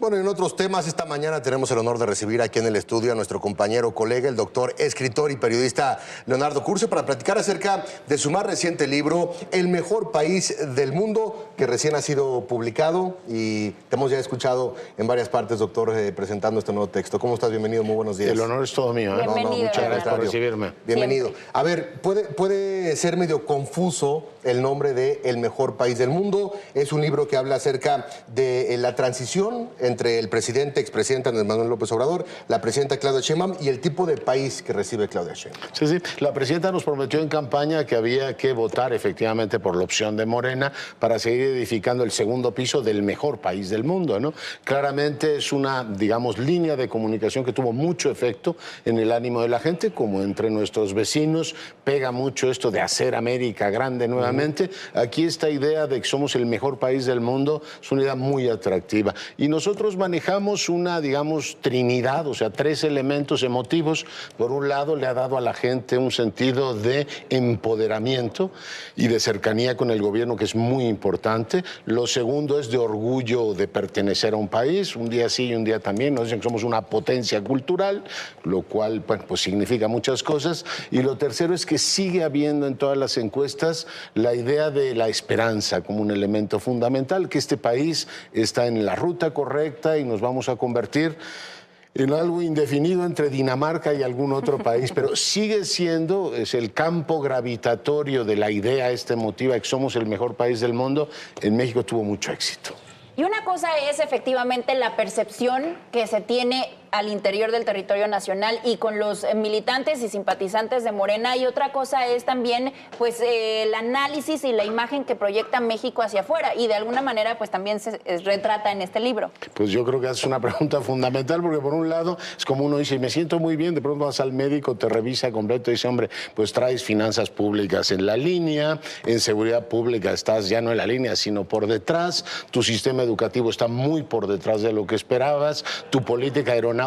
Bueno, y en otros temas, esta mañana tenemos el honor de recibir aquí en el estudio a nuestro compañero, colega, el doctor, escritor y periodista Leonardo Curcio, para platicar acerca de su más reciente libro, El mejor país del mundo, que recién ha sido publicado y te hemos ya escuchado en varias partes, doctor, presentando este nuevo texto. ¿Cómo estás? Bienvenido, muy buenos días. El honor es todo mío. Bienvenido, muchas gracias por recibirme. Bienvenido. Siempre. A ver, puede ser medio confuso el nombre de El mejor país del mundo. Es un libro que habla acerca de la transición entre el presidente, expresidente Andrés Manuel López Obrador, la presidenta Claudia Sheinbaum y el tipo de país que recibe Claudia Sheinbaum. Sí. La presidenta nos prometió en campaña que había que votar efectivamente por la opción de Morena para seguir edificando el segundo piso del mejor país del mundo, ¿no? Claramente es una, digamos, línea de comunicación que tuvo mucho efecto en el ánimo de la gente, como entre nuestros vecinos. Pega mucho esto de hacer América grande nuevamente. Aquí esta idea de que somos el mejor país del mundo es una idea muy atractiva. Y nosotros manejamos una, digamos, trinidad, o sea, tres elementos emotivos. Por un lado, le ha dado a la gente un sentido de empoderamiento y de cercanía con el gobierno, que es muy importante. Lo segundo es de orgullo de pertenecer a un país, un día sí y un día también. Nos dicen que somos una potencia cultural, lo cual, bueno, pues significa muchas cosas. Y lo tercero es que sigue habiendo en todas las encuestas la idea de la esperanza como un elemento fundamental, que este país está en la ruta correcta y nos vamos a convertir en algo indefinido entre Dinamarca y algún otro país, pero sigue siendo, es el campo gravitatorio de la idea esta emotiva de que somos el mejor país del mundo. En México tuvo mucho éxito. Y una cosa es efectivamente la percepción que se tiene al interior del territorio nacional y con los militantes y simpatizantes de Morena, y otra cosa es también pues el análisis y la imagen que proyecta México hacia afuera, y de alguna manera pues también se retrata en este libro. Pues yo creo que es una pregunta fundamental, porque por un lado es como uno dice, me siento muy bien, de pronto vas al médico, te revisa completo y dice, hombre, pues traes finanzas públicas en la línea, en seguridad pública estás ya no en la línea, sino por detrás, tu sistema educativo está muy por detrás de lo que esperabas, tu política aeronáutica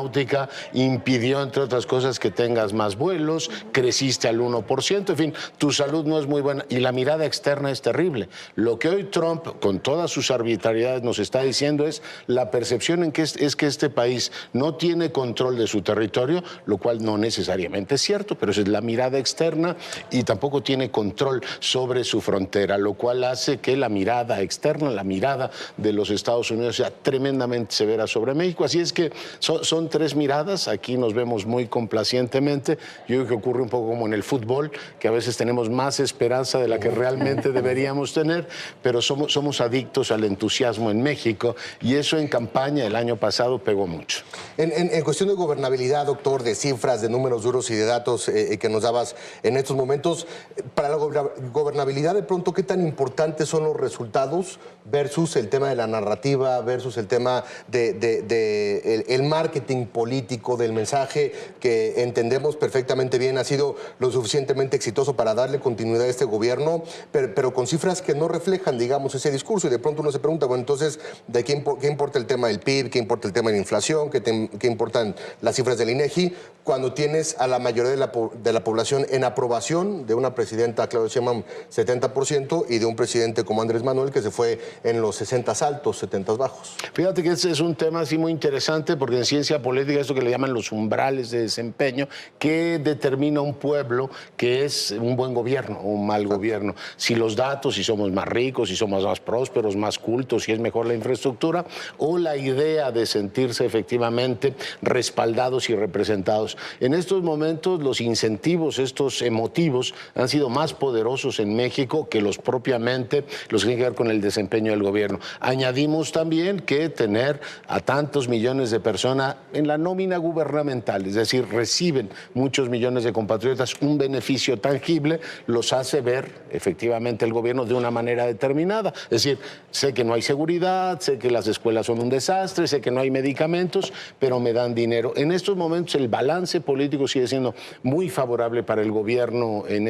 impidió, entre otras cosas, que tengas más vuelos, creciste al 1%, en fin, tu salud no es muy buena y la mirada externa es terrible. Lo que hoy Trump, con todas sus arbitrariedades, nos está diciendo es la percepción en que es que este país no tiene control de su territorio, lo cual no necesariamente es cierto, pero esa es la mirada externa, y tampoco tiene control sobre su frontera, lo cual hace que la mirada externa, la mirada de los Estados Unidos sea tremendamente severa sobre México. Así es que son tres miradas, aquí nos vemos muy complacientemente. Yo creo que ocurre un poco como en el fútbol, que a veces tenemos más esperanza de la que realmente deberíamos tener, pero somos adictos al entusiasmo en México, y eso en campaña el año pasado pegó mucho. En cuestión de gobernabilidad, doctor, de cifras, de números duros y de datos que nos dabas en estos momentos, para la gobernabilidad, de pronto, ¿qué tan importantes son los resultados versus el tema de la narrativa, versus el tema el marketing político del mensaje, que entendemos perfectamente bien ha sido lo suficientemente exitoso para darle continuidad a este gobierno, pero con cifras que no reflejan, digamos, ese discurso? Y de pronto uno se pregunta, bueno, entonces, ¿de qué importa el tema del PIB? ¿Qué importa el tema de la inflación? ¿Qué importan las cifras del INEGI? Cuando tienes a la mayoría de la población en aprobación de una presidenta, Claudia Sheinbaum, 70%, y de un presidente como Andrés Manuel, que se fue en los 60 altos, 70 bajos. Fíjate que ese es un tema así muy interesante, porque en ciencia política, esto que le llaman los umbrales de desempeño, que determina un pueblo que es un buen gobierno o un mal gobierno. Si los datos, si somos más ricos, si somos más prósperos, más cultos, si es mejor la infraestructura, o la idea de sentirse efectivamente respaldados y representados. En estos momentos los incentivos, estos emotivos, han sido más poderosos en México que los propiamente los que tienen que ver con el desempeño del gobierno. Añadimos también que tener a tantos millones de personas en la nómina gubernamental, es decir, reciben muchos millones de compatriotas un beneficio tangible, los hace ver efectivamente el gobierno de una manera determinada. Es decir, sé que no hay seguridad, sé que las escuelas son un desastre, sé que no hay medicamentos, pero me dan dinero. En estos momentos el balance político sigue siendo muy favorable para el gobierno, en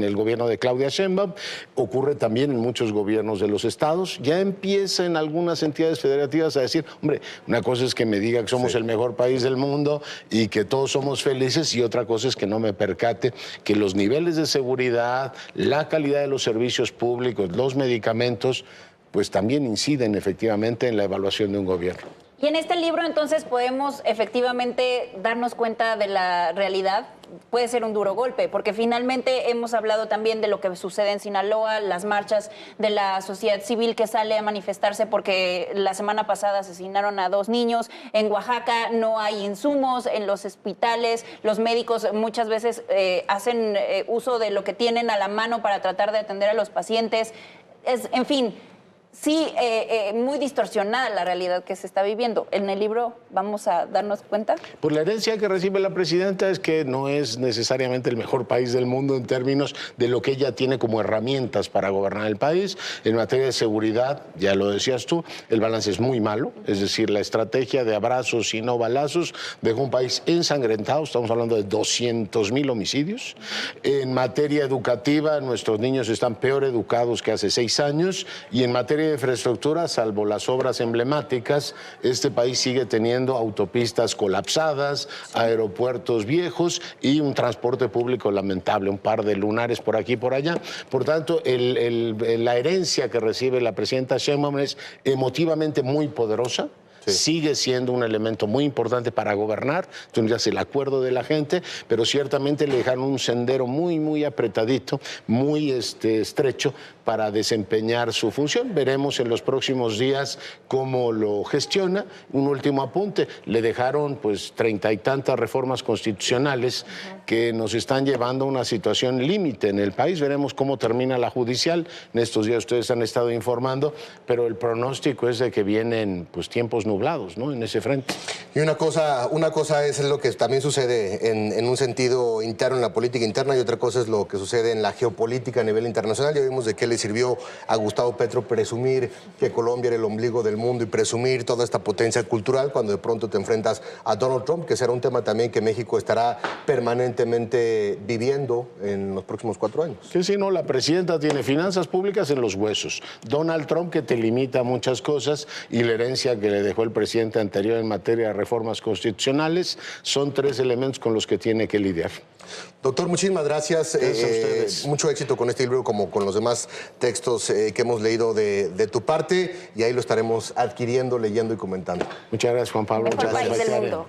el gobierno de Claudia Sheinbaum. Ocurre también en muchos gobiernos de los estados. Ya empieza en algunas entidades federativas a decir, hombre, una cosa es que me diga que somos el mejor país del mundo y que todos somos felices, y otra cosa es que no me percate que los niveles de seguridad, la calidad de los servicios públicos, los medicamentos, pues también inciden efectivamente en la evaluación de un gobierno. Y en este libro entonces podemos efectivamente darnos cuenta de la realidad. Puede ser un duro golpe, porque finalmente hemos hablado también de lo que sucede en Sinaloa, las marchas de la sociedad civil que sale a manifestarse porque la semana pasada asesinaron a 2 niños. En Oaxaca no hay insumos, en los hospitales los médicos muchas veces hacen uso de lo que tienen a la mano para tratar de atender a los pacientes. En fin, sí, muy distorsionada la realidad que se está viviendo. En el libro vamos a darnos cuenta. Pues la herencia que recibe la presidenta es que no es necesariamente el mejor país del mundo en términos de lo que ella tiene como herramientas para gobernar el país. En materia de seguridad, ya lo decías tú, el balance es muy malo. Es decir, la estrategia de abrazos y no balazos dejó un país ensangrentado. Estamos hablando de 200,000 homicidios. En materia educativa, nuestros niños están peor educados que hace 6 años. Y en materia de infraestructura, salvo las obras emblemáticas, este país sigue teniendo autopistas colapsadas, aeropuertos viejos y un transporte público lamentable, un par de lunares por aquí y por allá. Por tanto, la herencia que recibe la presidenta Sheinbaum es emotivamente muy poderosa. Sí. Sigue siendo un elemento muy importante para gobernar, tendrías el acuerdo de la gente, pero ciertamente le dejaron un sendero muy, muy apretadito, muy estrecho para desempeñar su función. Veremos en los próximos días cómo lo gestiona. Un último apunte, le dejaron pues 30 y tantas reformas constitucionales que nos están llevando a una situación límite en el país. Veremos cómo termina la judicial. En estos días ustedes han estado informando, pero el pronóstico es de que vienen pues tiempos nublados, ¿no?, en ese frente. Y una cosa es lo que también sucede en un sentido interno, en la política interna, y otra cosa es lo que sucede en la geopolítica a nivel internacional. Ya vimos de qué le sirvió a Gustavo Petro presumir que Colombia era el ombligo del mundo y presumir toda esta potencia cultural cuando de pronto te enfrentas a Donald Trump, que será un tema también que México estará permanentemente viviendo en los próximos 4 años. Que si no, la presidenta tiene finanzas públicas en los huesos. Donald Trump, que te limita muchas cosas, y la herencia que le dejó el presidente anterior en materia de reformas constitucionales, son 3 elementos con los que tiene que lidiar. Doctor, muchísimas gracias. Gracias a ustedes. Mucho éxito con este libro, como con los demás textos que hemos leído de tu parte, y ahí lo estaremos adquiriendo, leyendo y comentando. Muchas gracias, Juan Pablo. Mejor Muchas país gracias. del mundo.